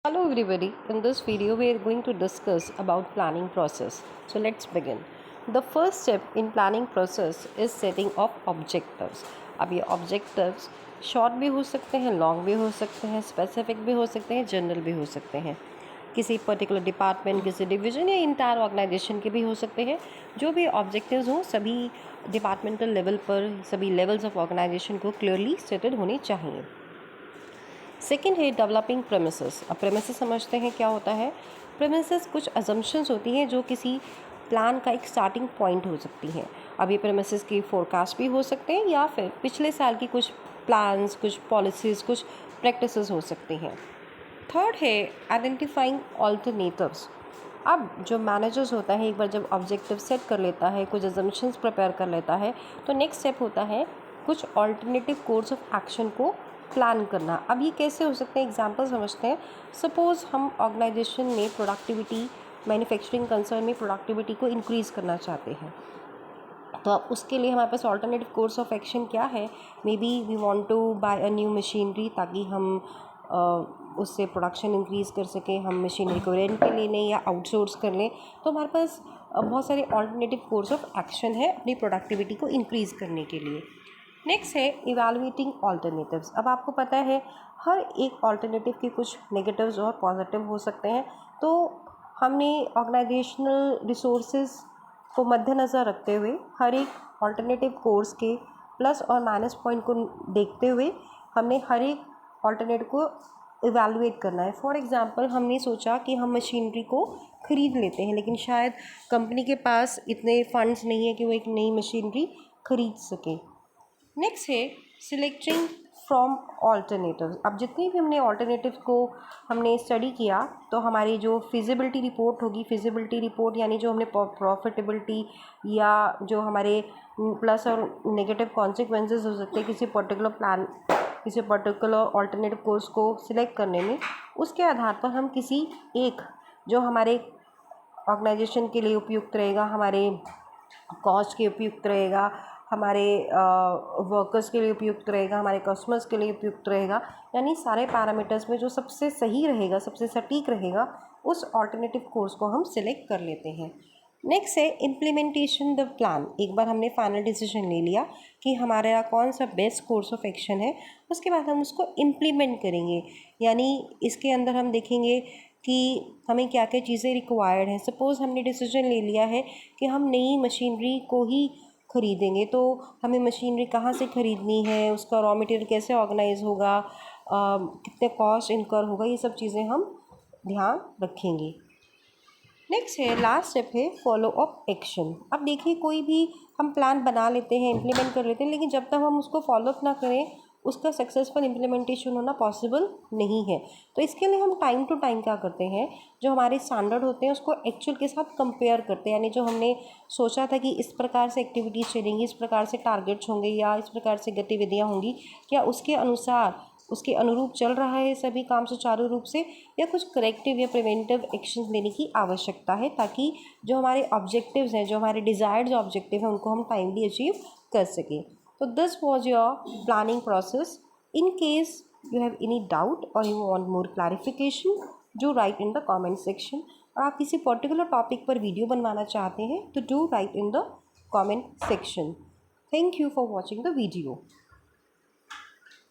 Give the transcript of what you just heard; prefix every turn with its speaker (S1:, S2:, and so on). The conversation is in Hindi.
S1: Hello everybody, in this video we are going to discuss about planning process. So let's begin. The first step in planning process is setting of objectives. अब ये objectives short भी हो सकते हैं, long भी हो सकते हैं, specific भी हो सकते हैं, general भी हो सकते हैं. किसी पर्टिकुलर डिपार्टमेंट, किसी डिवीजन या इंटायर ऑर्गेनाइजेशन के भी हो सकते हैं. जो भी ऑब्जेक्टिव्स हों सभी डिपार्टमेंटल लेवल पर सभी लेवल्स ऑफ ऑर्गेनाइजेशन को क्लियरली सेटेड होने चाहिए. सेकेंड है डेवलपिंग प्रेमिसेस. अब प्रेमिसेस समझते हैं क्या होता है. प्रेमिसेस कुछ अजम्पशंस होती हैं जो किसी प्लान का एक स्टार्टिंग पॉइंट हो सकती हैं. अब ये प्रेमिसेस की फोरकास्ट भी हो सकते हैं या फिर पिछले साल की कुछ प्लान्स, कुछ पॉलिसीज़, कुछ प्रैक्टिसेस हो सकती हैं. थर्ड है आइडेंटिफाइंग ऑल्टरनेटिव्स. अब जो मैनेजर्स होता है एक बार जब ऑब्जेक्टिव सेट कर लेता है, कुछ अजम्पशंस प्रिपेयर कर लेता है, तो नेक्स्ट स्टेप होता है कुछ ऑल्टरनेटिव कोर्स ऑफ एक्शन को प्लान करना. अब ये कैसे हो सकते हैं, एग्जांपल समझते हैं. सपोज़ हम ऑर्गेनाइजेशन में प्रोडक्टिविटी, मैन्युफैक्चरिंग कंसर्न में प्रोडक्टिविटी को इंक्रीज़ करना चाहते हैं, तो अब उसके लिए हमारे पास ऑल्टरनेटिव कोर्स ऑफ एक्शन क्या है. Maybe we want to buy a new machinery ताकि हम उससे प्रोडक्शन इंक्रीज़ कर सकें. हम मशीनरी को रेंट पे ले लें या आउटसोर्स कर लें. तो हमारे पास बहुत सारे ऑल्टरनेटिव कोर्स ऑफ एक्शन है अपनी प्रोडक्टिविटी को इंक्रीज़ करने के लिए. नेक्स्ट है इवैल्यूएटिंग ऑल्टरनेटिव्स. अब आपको पता है हर एक ऑल्टरनेटिव के कुछ नेगेटिव्स और पॉजिटिव हो सकते हैं. तो हमने ऑर्गेनाइजेशनल रिसोर्सेज को मद्देनज़र रखते हुए हर एक ऑल्टरनेटिव कोर्स के प्लस और माइनस पॉइंट को देखते हुए हमने हर एक ऑल्टरनेटिव को इवैल्यूएट करना है. फॉर एग्ज़ाम्पल हमने सोचा कि हम मशीनरी को ख़रीद लेते हैं, लेकिन शायद कंपनी के पास इतने फंड्स नहीं है कि वो एक नई मशीनरी ख़रीद सकें. नेक्स्ट है सिलेक्टिंग फ्रॉम ऑल्टरनेटिव्स. अब जितनी भी हमने ऑल्टरनेटिव को हमने स्टडी किया तो हमारी जो फिजिबिलिटी रिपोर्ट होगी, फिजिबिलिटी रिपोर्ट यानी जो हमने प्रॉफिटेबिलिटी या जो हमारे प्लस और नेगेटिव कॉन्सिक्वेंसेस हो सकते हैं किसी पर्टिकुलर प्लान, किसी पर्टिकुलर ऑल्टरनेटिव कोर्स को सिलेक्ट करने में, उसके आधार पर हम किसी एक जो हमारे ऑर्गेनाइजेशन के लिए उपयुक्त रहेगा, हमारे कॉस्ट के उपयुक्त रहेगा, हमारे वर्कर्स के लिए उपयुक्त रहेगा, हमारे कस्टमर्स के लिए उपयुक्त रहेगा, यानी सारे पैरामीटर्स में जो सबसे सही रहेगा, सबसे सटीक रहेगा, उस ऑल्टरनेटिव कोर्स को हम सिलेक्ट कर लेते हैं. नेक्स्ट है इम्प्लीमेंटेशन द प्लान. एक बार हमने फाइनल डिसीजन ले लिया कि हमारा कौन सा बेस्ट कोर्स ऑफ एक्शन है, उसके बाद हम उसको इम्प्लीमेंट करेंगे. यानी इसके अंदर हम देखेंगे कि हमें क्या क्या चीज़ें रिक्वायर्ड हैं. सपोज़ हमने डिसीजन ले लिया है कि हम नई मशीनरी को ही ख़रीदेंगे, तो हमें मशीनरी कहाँ से ख़रीदनी है, उसका रॉ मटेरियल कैसे ऑर्गेनाइज होगा, कितने कॉस्ट इनकर होगा, ये सब चीज़ें हम ध्यान रखेंगे. नेक्स्ट है लास्ट स्टेप है फॉलो अप एक्शन. अब देखिए कोई भी हम प्लान बना लेते हैं, इम्प्लीमेंट कर लेते हैं, लेकिन जब तक हम उसको फॉलोअप ना करें उसका सक्सेसफुल इम्प्लीमेंटेशन होना पॉसिबल नहीं है. तो इसके लिए हम टाइम टू टाइम क्या करते हैं, जो हमारे स्टैंडर्ड होते हैं उसको एक्चुअल के साथ कंपेयर करते हैं. यानी जो हमने सोचा था कि इस प्रकार से एक्टिविटीज़ चलेंगी, इस प्रकार से टारगेट्स होंगे या इस प्रकार से गतिविधियाँ होंगी, क्या उसके अनुसार उसके अनुरूप चल रहा है सभी काम सुचारू रूप से, या कुछ करेक्टिव या प्रिवेंटिव एक्शंस लेने की आवश्यकता है ताकि जो हमारे ऑब्जेक्टिव्स हैं, जो हमारे डिज़ायर्ड ऑब्जेक्टिव हैं, उनको हम टाइमली अचीव कर सकें. तो this was your planning process. In case you have any doubt or you want more clarification, do write in the comment section. और आप किसी पर्टिकुलर टॉपिक पर वीडियो बनवाना चाहते हैं तो do write in the comment section. Thank you for watching the video.